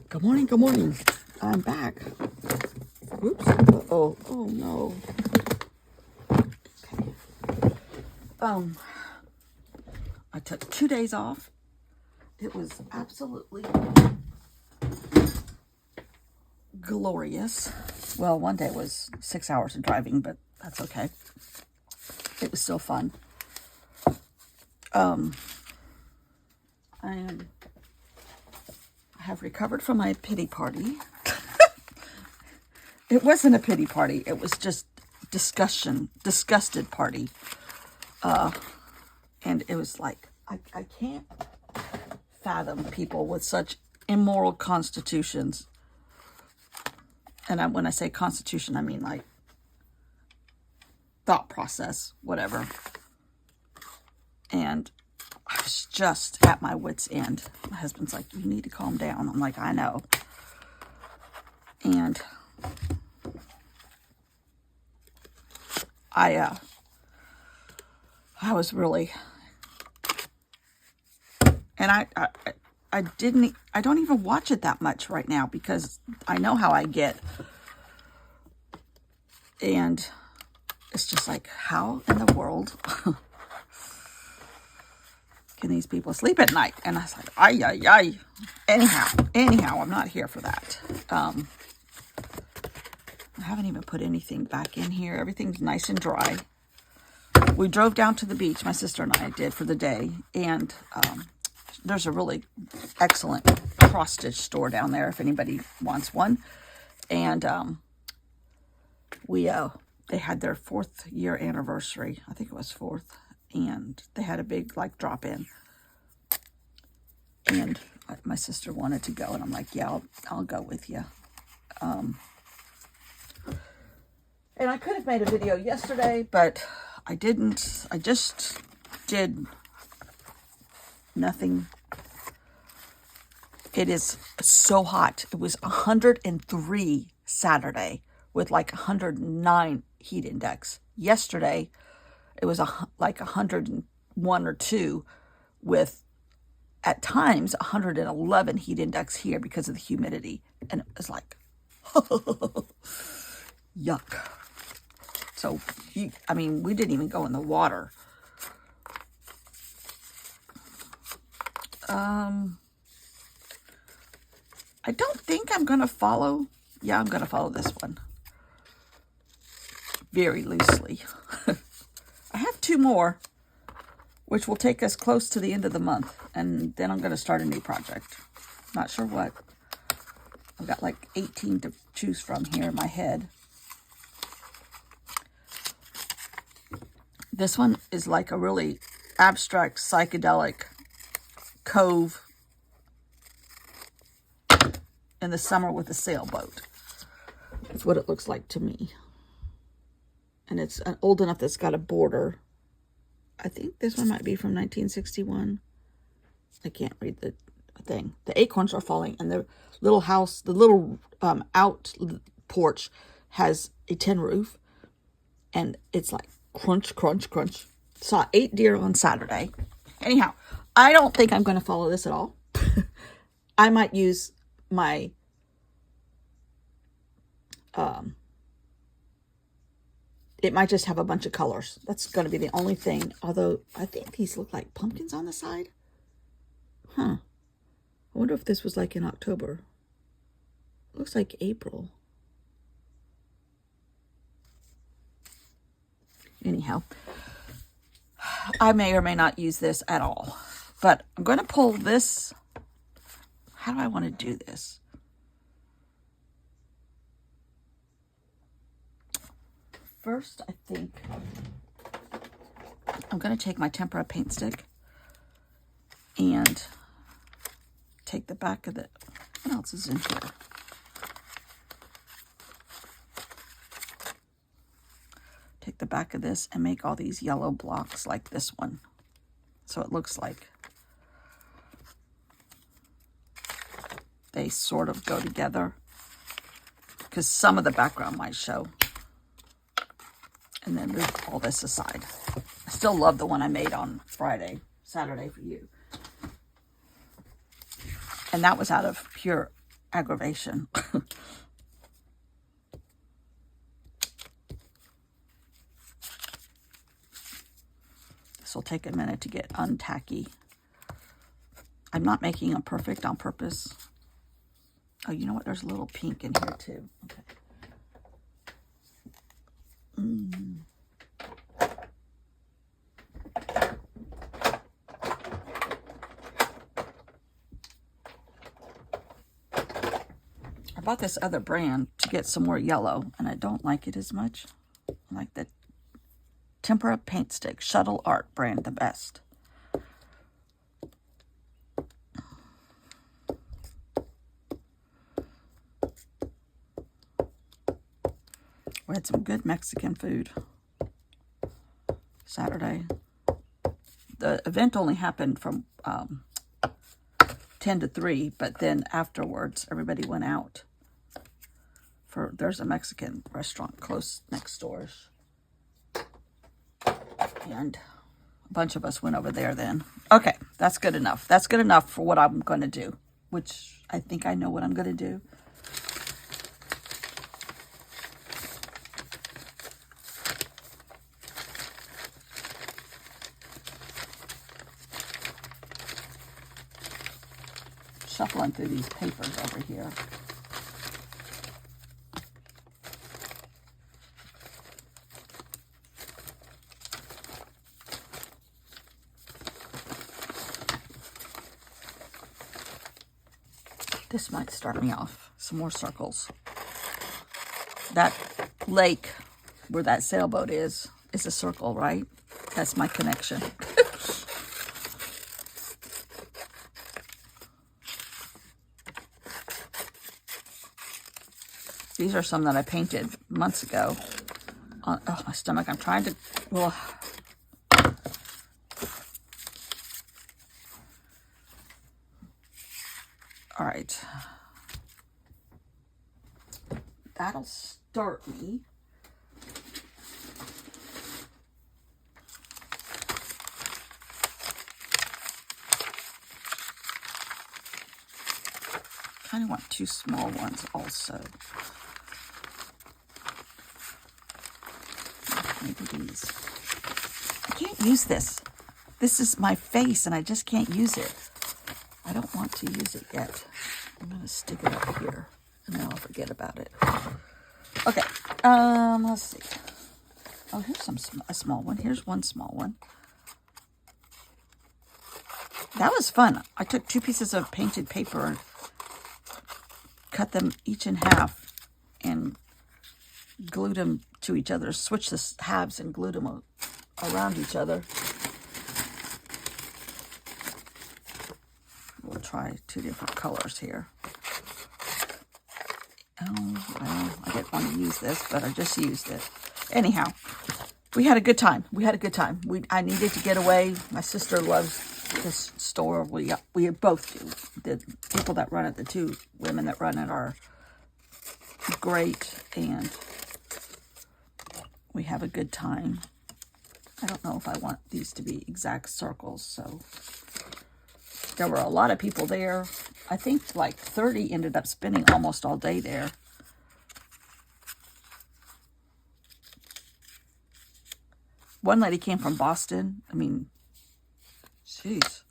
Good morning, good morning. I'm back. Oops. Oh no. Okay. I took 2 days off. It was absolutely glorious. Well, one day was 6 hours of driving, but that's okay. It was still fun. I have recovered from my pity party. It wasn't a pity party. It was just disgusted party. And it was like, I can't fathom people with such immoral constitutions. And when I say constitution, I mean like thought process, whatever. And I was just at my wit's end. My husband's like, you need to calm down. I'm like, I know. And I was really, and I don't even watch it that much right now because I know how I get. And it's just like, how in the world can these people sleep at night? And I was like, ay. Anyhow, I'm not here for that. I haven't even put anything back in here. Everything's nice and dry. We drove down to the beach, my sister and I did, for the day. And there's a really excellent cross-stitch store down there if anybody wants one. And they had their 4th year anniversary. I think it was 4th. And they had a big, like, drop-in. And my sister wanted to go. And I'm like, yeah, I'll go with you. And I could have made a video yesterday, but I didn't. I just did nothing. It is so hot. It was 103 Saturday with like 109 heat index. Yesterday, it was like 101 or 2 with, at times, 111 heat index here because of the humidity. And it was like, yuck. So, we didn't even go in the water. I don't think I'm going to follow. Yeah, I'm going to follow this one. Very loosely. I have 2 more, which will take us close to the end of the month. And then I'm going to start a new project. Not sure what. I've got like 18 to choose from here in my head. This one is like a really abstract, psychedelic cove in the summer with a sailboat. That's what it looks like to me. And it's old enough that's got a border. I think this one might be from 1961. I can't read the thing. The acorns are falling, and the little house, the little out porch has a tin roof, and it's like crunch, crunch, crunch. Saw 8 deer on Saturday. Anyhow, I don't think I'm going to follow this at all. I might use my it might just have a bunch of colors. That's going to be the only thing. Although I think these look like pumpkins on the side. Huh. I wonder if this was like in October. Looks like April. Anyhow, I may or may not use this at all. But I'm going to pull this. How do I want to do this? First, I think I'm going to take my tempera paint stick and take the back of the, what else is in here? Take the back of this and make all these yellow blocks like this one. So it looks like they sort of go together because some of the background might show. And then move all this aside. I still love the one I made on Saturday for you. And that was out of pure aggravation. This will take a minute to get untacky. I'm not making them perfect on purpose. Oh, you know what? There's a little pink in here too. Okay. I bought this other brand to get some more yellow, and I don't like it as much. I like the Tempera Paint Stick Shuttle Art brand the best. We had some good Mexican food Saturday. The event only happened from 10 to 3, but then afterwards everybody went out. There's a Mexican restaurant close next door. And a bunch of us went over there then. Okay, that's good enough. That's good enough for what I'm going to do, which I think I know what I'm going to do. Shuffling through these papers over here. This might start me off. Some more circles. That lake where that sailboat is a circle, right? That's my connection. These are some that I painted months ago. Oh, my stomach. I'm trying to... Well, all right. That'll start me. Kind of want 2 small ones also. Maybe these. I can't use this. This is my face and I just can't use it. I don't want to use it yet. I'm going to stick it up here and then I'll forget about it. Okay. Let's see. Oh, here's a small one. Here's one small one. That was fun. I took 2 pieces of painted paper and cut them each in half and glued them to each other, switched the halves and glued them around each other. We'll try 2 different colors here. Oh, well, I didn't want to use this, but I just used it. Anyhow, we had a good time. I needed to get away. My sister loves this store. We both do. The people that run it, the 2 women that run it are great, and we have a good time. I don't know if I want these to be exact circles, so there were a lot of people there. I think like 30 ended up spending almost all day there. One lady came from Boston. I mean, jeez.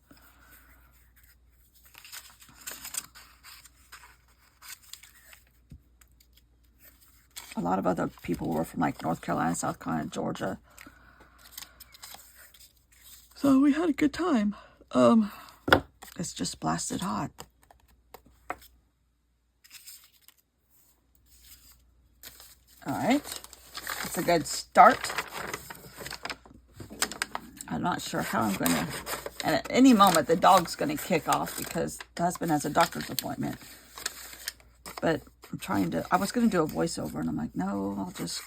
A lot of other people were from like North Carolina, South Carolina, Georgia. So we had a good time. It's just blasted hot. All right. That's a good start. I'm not sure how I'm going to... And at any moment, the dog's going to kick off because the husband has a doctor's appointment. But I'm trying to... I was going to do a voiceover, and I'm like, no, I'll just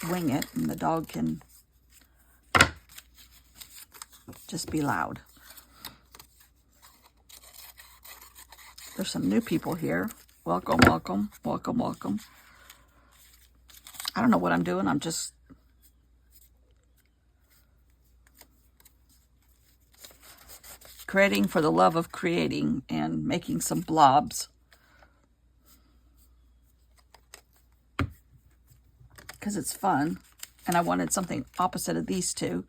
wing it, and the dog can just be loud. There's some new people here. Welcome, welcome, welcome, welcome. I don't know what I'm doing. I'm just... creating for the love of creating and making some blobs. because it's fun. And I wanted something opposite of these two.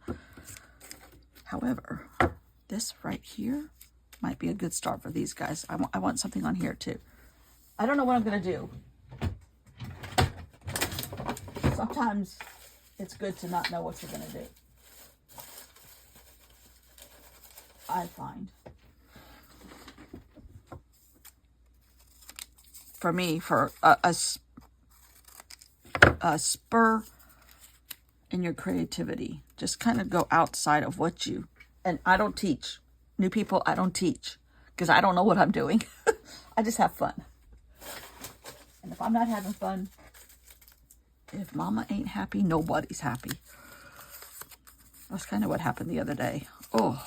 However, this right here might be a good start for these guys. I want something on here too. I don't know what I'm going to do. Sometimes it's good to not know what you're going to do. I find. For me, for a spur in your creativity, just kind of go outside of what you, and I don't teach. New people, I don't teach because I don't know what I'm doing. I just have fun. And if I'm not having fun, if mama ain't happy, nobody's happy. That's kind of what happened the other day. Oh.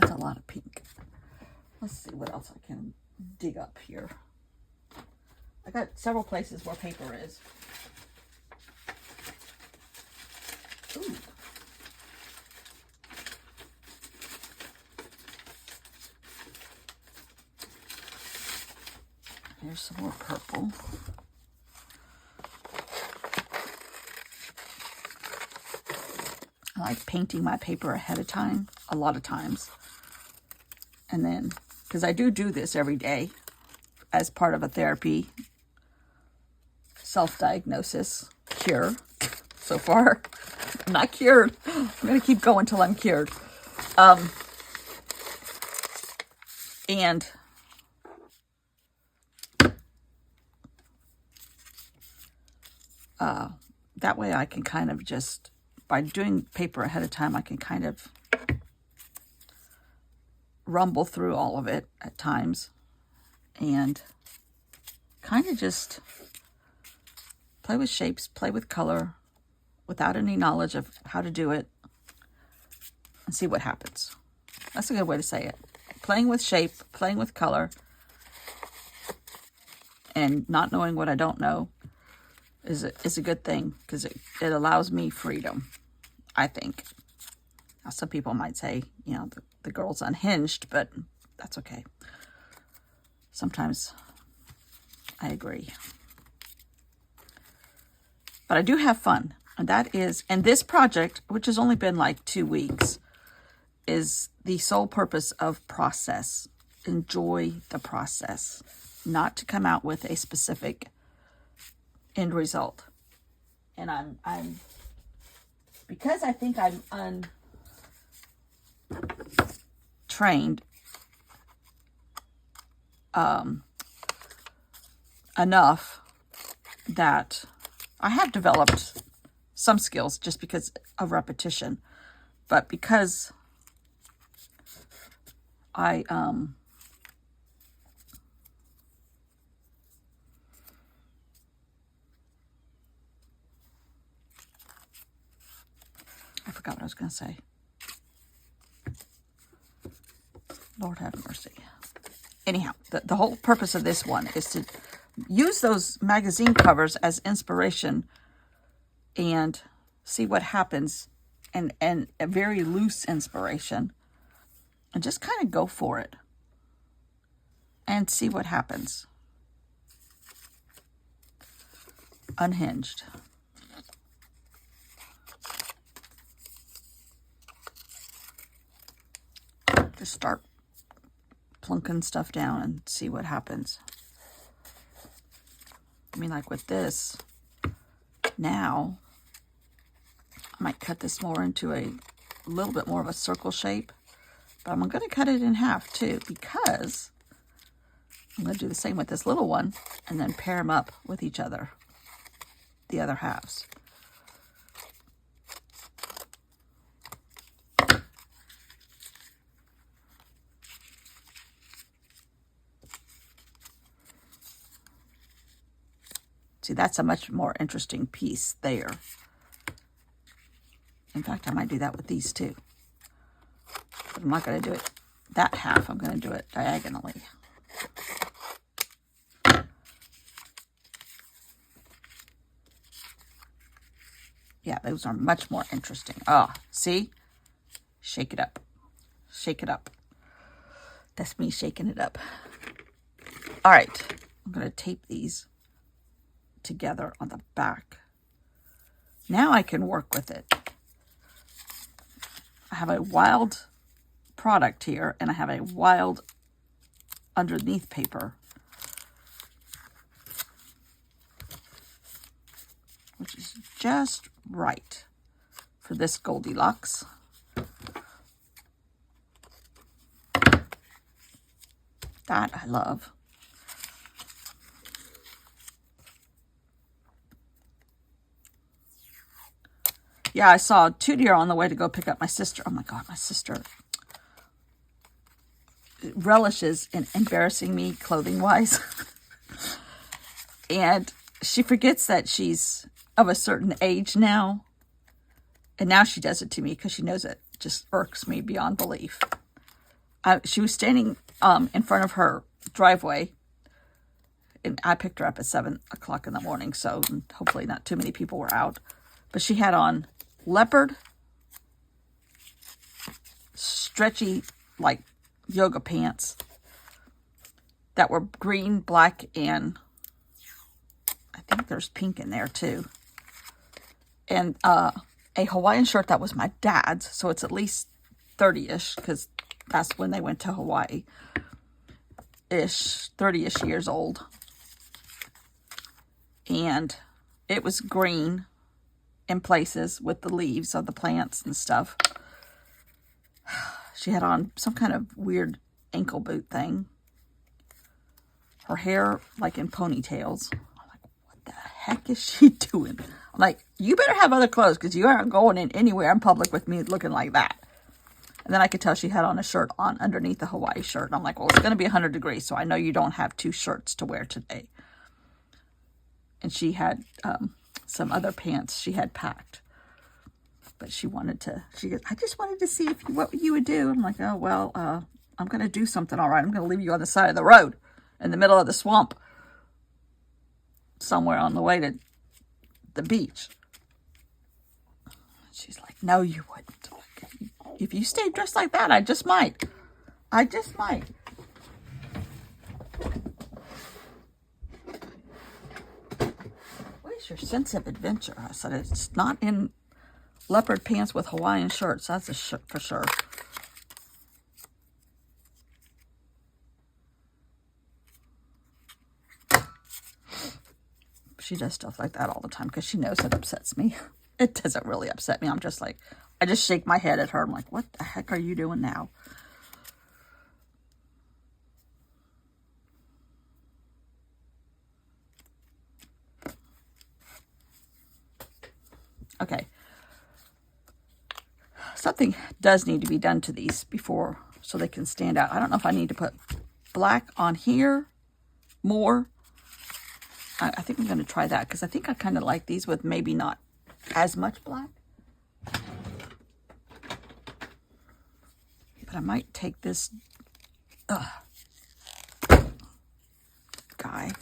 That's a lot of pink. Let's see what else I can dig up here. I got several places where paper is. Ooh. Here's some more purple. I like painting my paper ahead of time, a lot of times. And then, because I do this every day as part of a therapy, self-diagnosis, cure. So far, I'm not cured. I'm going to keep going till I'm cured. And that way I can kind of just, by doing paper ahead of time, I can kind of rumble through all of it at times and kind of just play with shapes, play with color without any knowledge of how to do it and see what happens. That's a good way to say it. Playing with shape, playing with color, and not knowing what I don't know is a good thing because it allows me freedom, I think. Now, some people might say, you know, the girl's unhinged, but that's okay. Sometimes I agree. But I do have fun. And that is, and this project, which has only been like 2 weeks, is the sole purpose of process. Enjoy the process, not to come out with a specific end result. And I'm because I think I'm untrained enough that I have developed some skills just because of repetition, but because I forgot what I was going to say. Lord have mercy. Anyhow, the whole purpose of this one is to use those magazine covers as inspiration and see what happens, and a very loose inspiration, and just kind of go for it and see what happens. Unhinged. Just start plunking stuff down and see what happens. I mean, like with this, now I might cut this more into a little bit more of a circle shape, but I'm going to cut it in half too, because I'm going to do the same with this little one and then pair them up with each other, the other halves. See, that's a much more interesting piece there. In fact, I might do that with these too. But I'm not going to do it that half. I'm going to do it diagonally. Yeah, those are much more interesting. Oh, see? Shake it up. shake it up. That's me shaking it up. All right, I'm going to tape these together on the back. Now I can work with it. I have a wild product here, and I have a wild underneath paper, which is just right for this Goldilocks. That I love. Yeah, I saw two deer on the way to go pick up my sister. Oh my God, my sister relishes in embarrassing me clothing-wise. And she forgets that she's of a certain age now. And now she does it to me because she knows it just irks me beyond belief. She was standing in front of her driveway, and I picked her up at 7 o'clock in the morning, so hopefully not too many people were out. But she had on leopard, stretchy, like yoga pants that were green, black, and I think there's pink in there too. And a Hawaiian shirt that was my dad's, so it's at least 30-ish, because that's when they went to Hawaii. 30-ish years old. And it was green in places with the leaves of the plants and stuff. She had on some kind of weird ankle boot thing. Her hair like in ponytails. I'm like, what the heck is she doing? I'm like, you better have other clothes because you aren't going in anywhere in public with me looking like that. And then I could tell she had on a shirt on underneath the Hawaii shirt. And I'm like, well, it's going to be 100 degrees, so I know you don't have two shirts to wear today. And she had some other pants she had packed. But she wanted to, she goes, I just wanted to see what you would do. I'm like, oh, well, I'm going to do something all right. I'm going to leave you on the side of the road in the middle of the swamp somewhere on the way to the beach. She's like, no, you wouldn't. If you stayed dressed like that, I just might. I just might. What is your sense of adventure? I said, it's not in leopard pants with Hawaiian shirts. That's for sure. She does stuff like that all the time because she knows it upsets me. It doesn't really upset me. I'm just like, I just shake my head at her. I'm like, what the heck are you doing now? Okay. Something does need to be done to these before, so they can stand out. I don't know if I need to put black on here more. I think I'm going to try that because I think I kind of like these with maybe not as much black. But I might take this guy.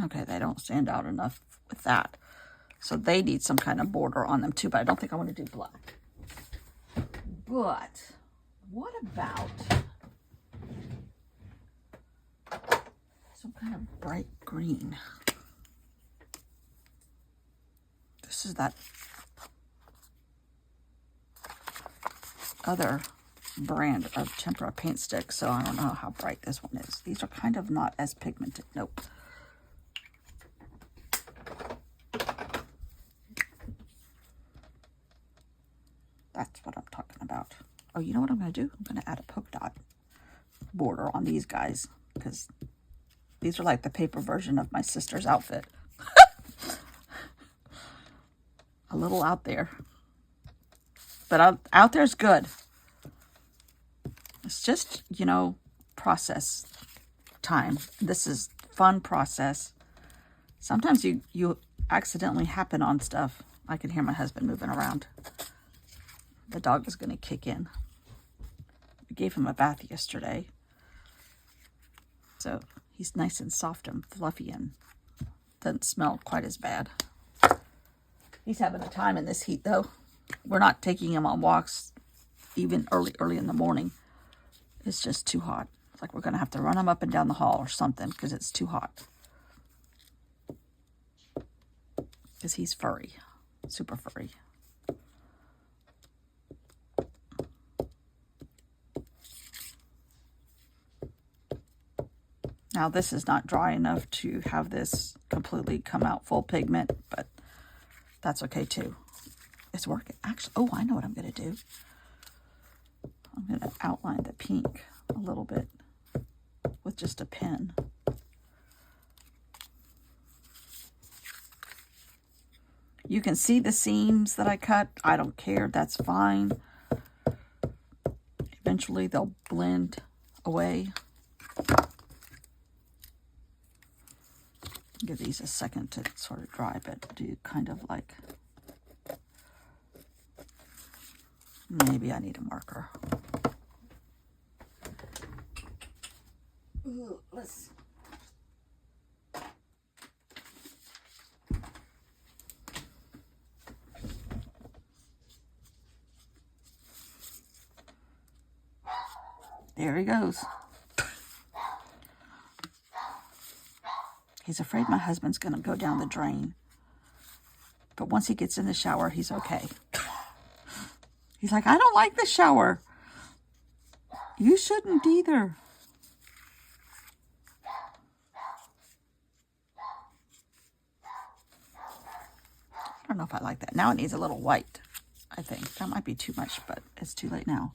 Okay, they don't stand out enough with that. So they need some kind of border on them too, but I don't think I want to do black. But what about some kind of bright green? This is that other brand of tempera paint stick, so I don't know how bright this one is. These are kind of not as pigmented. Nope. That's what I'm talking about. Oh, you know what I'm going to do? I'm going to add a polka dot border on these guys because these are like the paper version of my sister's outfit. A little out there. But out there's good. It's just, you know, process time. This is fun process. Sometimes you accidentally happen on stuff. I can hear my husband moving around. The dog is going to kick in. We gave him a bath yesterday. So he's nice and soft and fluffy and doesn't smell quite as bad. He's having a time in this heat though. We're not taking him on walks even early in the morning. It's just too hot. It's like we're going to have to run him up and down the hall or something because it's too hot. Because he's furry. Super furry. Now this is not dry enough to have this completely come out full pigment, but that's okay too. It's working. Actually, oh, I know what I'm going to do. I'm going to outline the pink a little bit with just a pen. You can see the seams that I cut. I don't care. That's fine. Eventually they'll blend away. Give these a second to sort of dry, but do kind of like, maybe I need a marker. Ooh, let's. There he goes. He's afraid my husband's going to go down the drain. But once he gets in the shower, he's okay. He's like, I don't like the shower. You shouldn't either. I don't know if I like that. Now it needs a little white, I think. That might be too much, but it's too late now.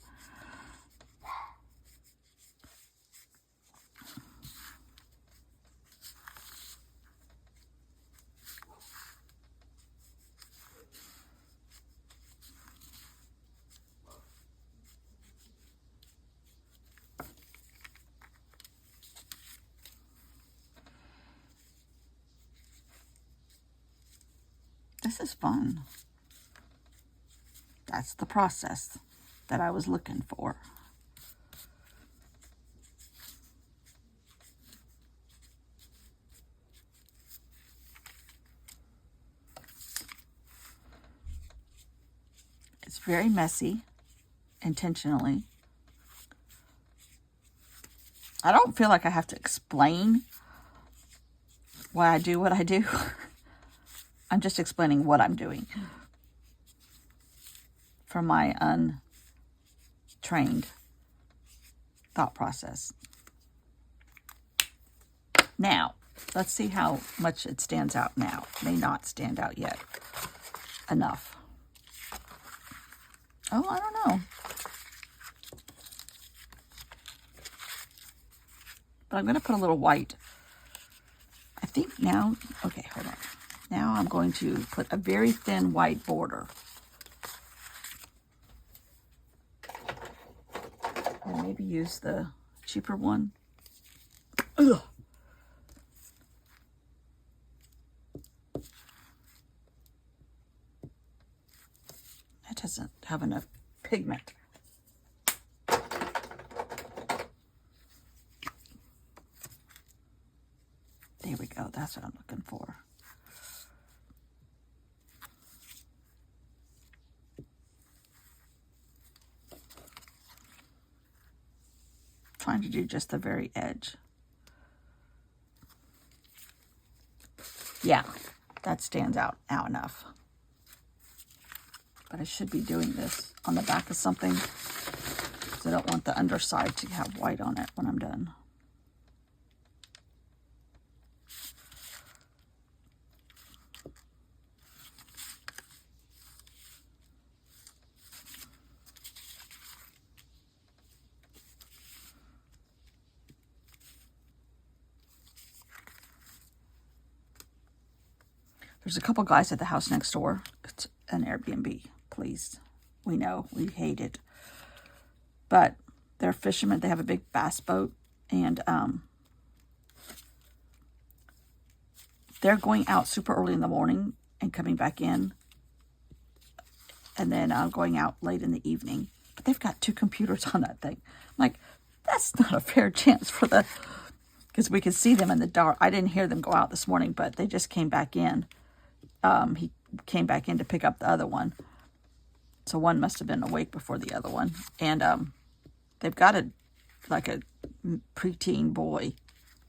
This is fun. That's the process that I was looking for. It's very messy, intentionally. I don't feel like I have to explain why I do what I do. I'm just explaining what I'm doing from my untrained thought process. Now, let's see how much it stands out now. It may not stand out yet enough. Oh, I don't know. But I'm going to put a little white. I think now, okay, hold on. Now I'm going to put a very thin white border. And maybe use the cheaper one. Ugh. It doesn't have enough pigment. There we go. That's what I'm looking for. Trying to do just the very edge. Yeah, that stands out now enough. But I should be doing this on the back of something because I don't want the underside to have white on it when I'm done. There's a couple guys at the house next door. It's an Airbnb, please. We know, we hate it. But they're fishermen. They have a big bass boat. And they're going out super early in the morning and coming back in, and then going out late in the evening. But they've got 2 computers on that thing. I'm like, that's not a fair chance for the, because we could see them in the dark. I didn't hear them go out this morning, but they just came back in. He came back in to pick up the other one. So one must have been awake before the other one. And they've got a preteen boy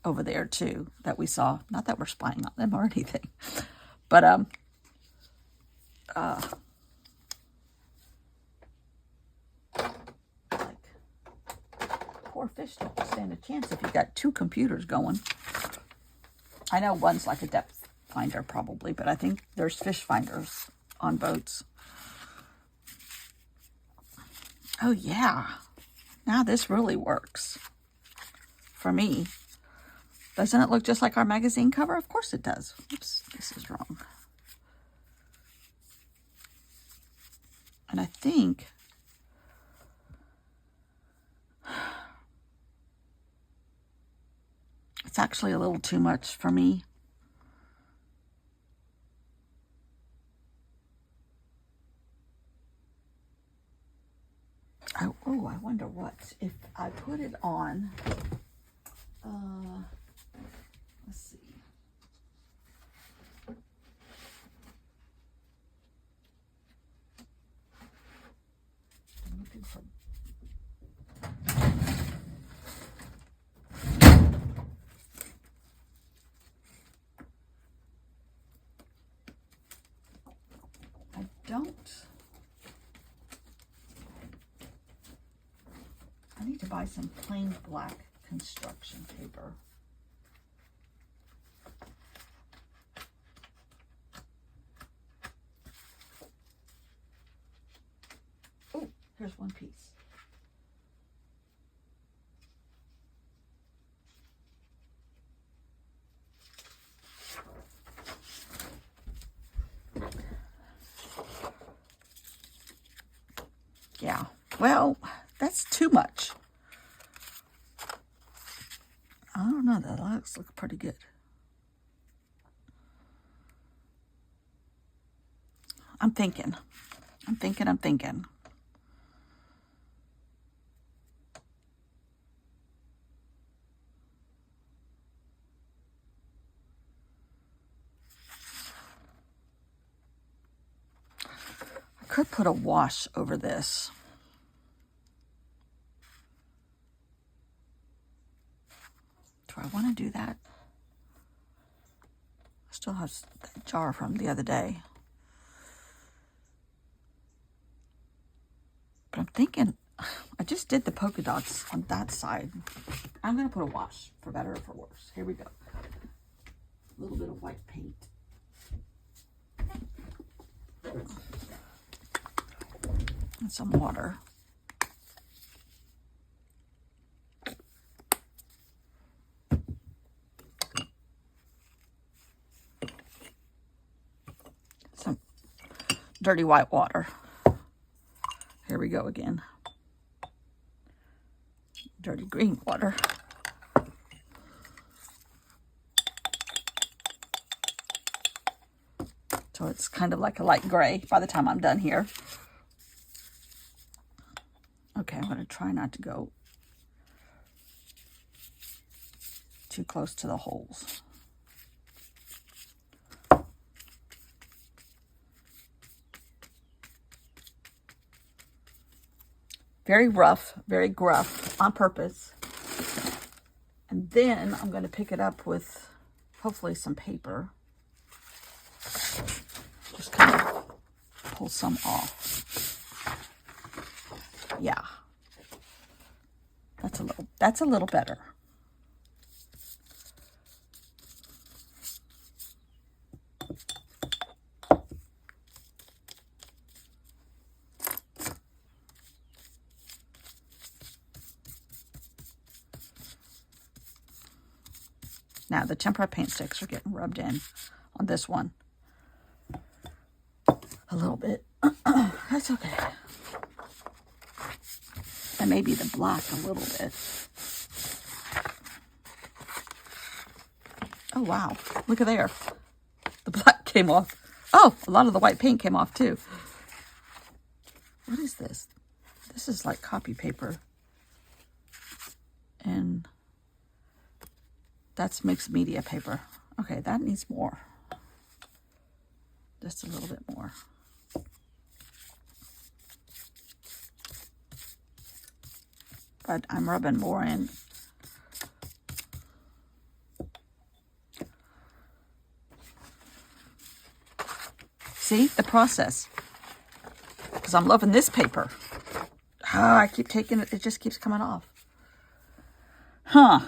over there too that we saw. Not that we're spying on them or anything. But poor fish don't stand a chance if you've got 2 computers going. I know one's like a depth finder probably, but I think there's fish finders on boats. Oh yeah, now this really works for me. Doesn't it look just like our magazine cover? Of course it does. Oops, this is wrong. And I think it's actually a little too much for me. Oh, I wonder what, if I put it on, let's see. I'm looking for, I don't. I need to buy some plain black construction paper. Oh, here's one piece. Yeah, well, that's too much. I don't know, the lights look pretty good. I'm thinking. I could put a wash over this. Do I want to do that? I still have that jar from the other day. But I'm thinking, I just did the polka dots on that side. I'm going to put a wash, for better or for worse. Here we go. A little bit of white paint. And some water. Some dirty white water. Here we go again. Dirty green water. So it's kind of like a light gray by the time I'm done here. Okay, I'm going to try not to go too close to the holes. Very rough, very gruff, on purpose. And then I'm going to pick it up with hopefully some paper. Just kind of pull some off. Yeah. That's a little better. Now the tempera paint sticks are getting rubbed in on this one a little bit. That's okay. And maybe the black a little bit. Oh wow, look at there. came off. Oh, a lot of the white paint came off too. What is this? This is like copy paper. And that's mixed media paper. Okay, that needs more. Just a little bit more. But I'm rubbing more in. See the process? Because I'm loving this paper. Ah, I keep taking it. It just keeps coming off. Huh.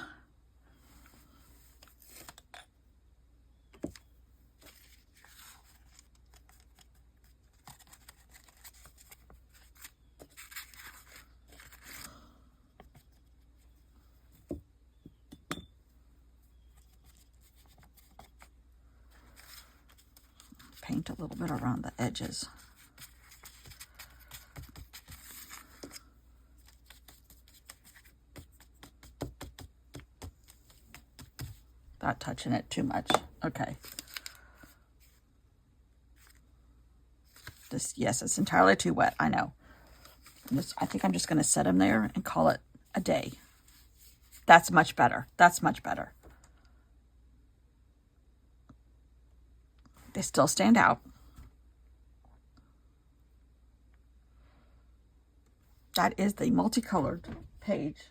Paint a little bit around the edges. Not touching it too much. Okay. Yes, it's entirely too wet. I know. I think I'm just going to set them there and call it a day. That's much better. That's much better. They still stand out. That is the multicolored page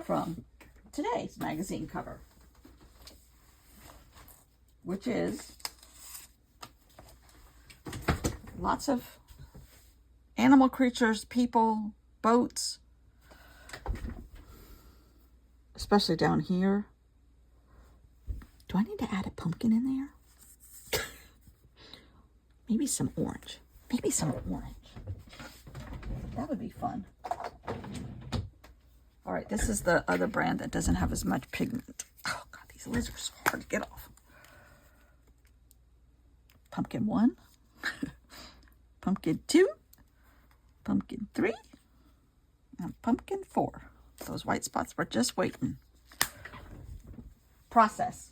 from today's magazine cover, which is lots of animal creatures, people, boats, especially down here. Do I need to add a pumpkin in there? Maybe some orange. Maybe some orange. That would be fun. All right, this is the other brand that doesn't have as much pigment. Oh, God, these lids are so hard to get off. Pumpkin 1, Pumpkin 2, Pumpkin 3, and Pumpkin 4. Those white spots were just waiting. Process.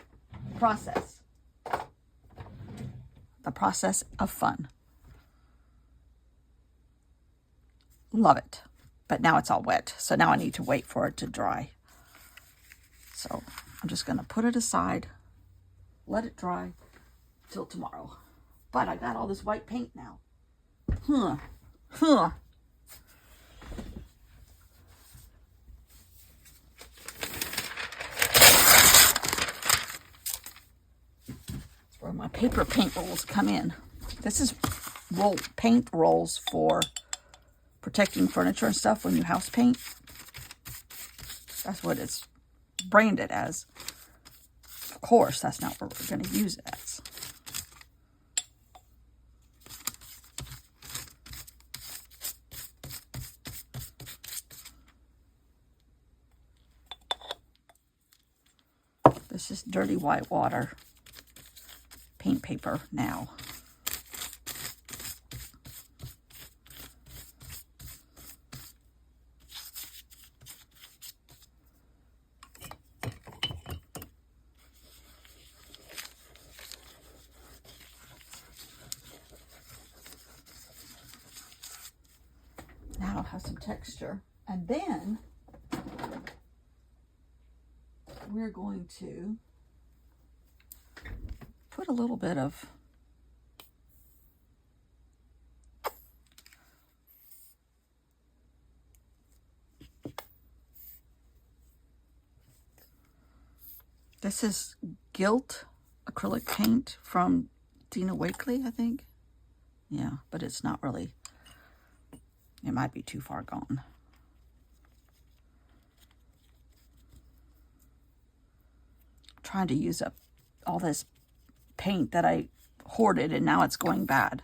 Process. The process of fun. Love it. But now it's all wet, so now I need to wait for it to dry. So I'm just going to put it aside, let it dry till tomorrow. But I got all this white paint now. That's where my paper paint rolls come in. This is paint rolls for protecting furniture and stuff when you house paint. That's what it's branded as. Of course, that's not what we're going to use it as. This is Dirty White Water paint paper now. Now it'll have some texture. And then we're going to put a little bit of this is Gilt acrylic paint from Dina Wakley, I think. Yeah, but it's not really, it might be too far gone. Trying to use up all this paint that I hoarded, and now it's going bad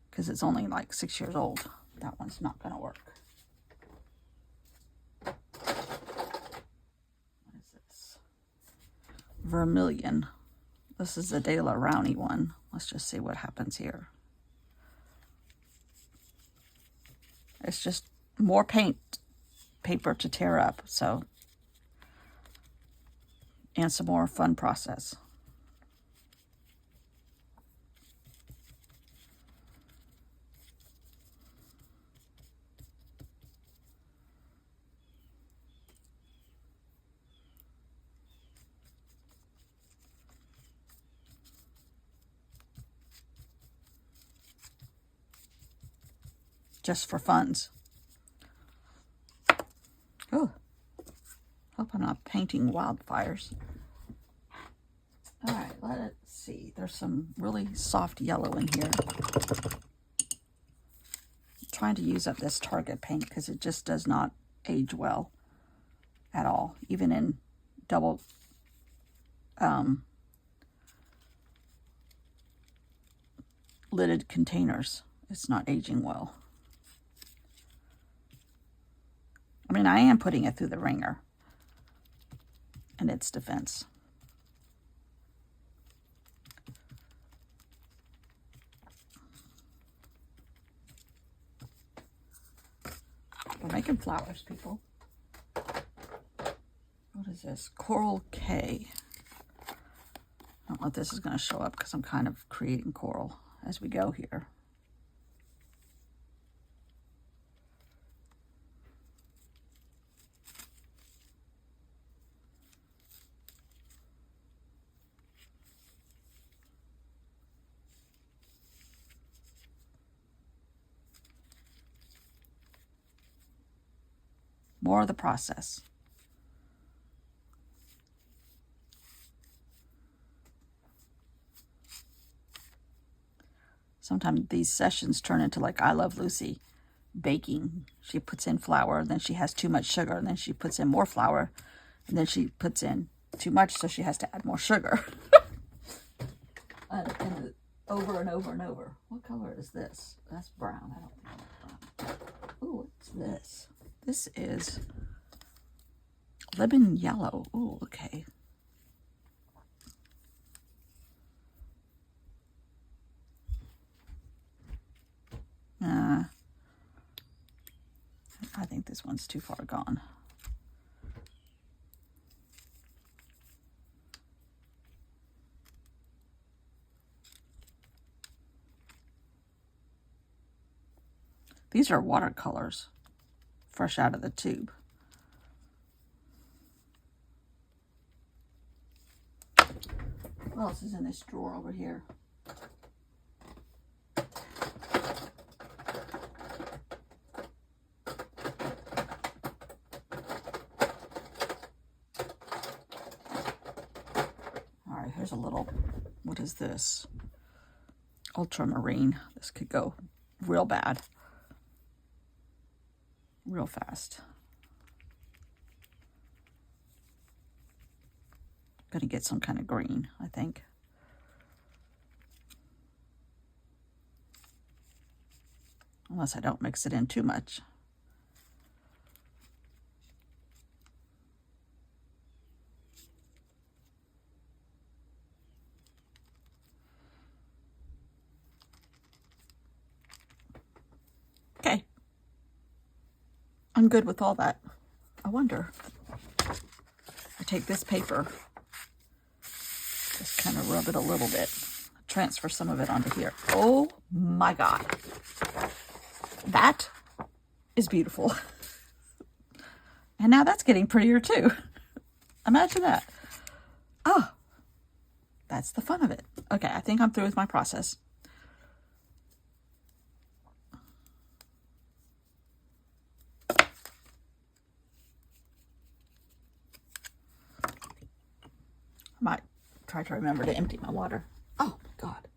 because it's only like 6 years old. That one's not going to work. What is this? Vermilion. This is the De La Rowney one. Let's just see what happens here. It's just more paint paper to tear up, so, and some more fun process. just for funds. Oh, hope I'm not painting wildfires. All right, let's see. There's some really soft yellow in here. I'm trying to use up this Target paint because it just does not age well at all, even in double lidded containers. It's not aging well. I mean, I am putting it through the ringer in its defense. We're making flowers, people. What is this? Coral K. I don't know if this is going to show up because I'm kind of creating coral as we go here. More of the process. Sometimes these sessions turn into like I Love Lucy baking. She puts in flour, then she has too much sugar, and then she puts in more flour, and then she puts in too much, so she has to add more sugar. and over and over and over. What color is this? That's brown. I don't think that's brown. Ooh, what's this? This is lemon yellow. Ooh, okay. I think this one's too far gone. These are watercolors, fresh out of the tube. What else is in this drawer over here? All right, here's a little, what is this? Ultramarine. This could go real bad. Real fast. Gonna get some kind of green, I think. Unless I don't mix it in too much. Okay. I'm good with all that. I wonder. I take this paper, just kind of rub it a little bit, transfer some of it onto here. Oh my God. That is beautiful. And now that's getting prettier too. Imagine that. Oh, that's the fun of it. Okay, I think I'm through with my process. Might try to remember to empty my water. Oh my God.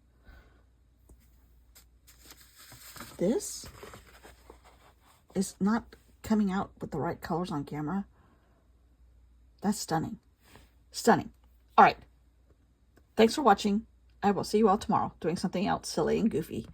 This is not coming out with the right colors on camera. That's stunning. Stunning. All right. Thanks for watching. I will see you all tomorrow doing something else silly and goofy.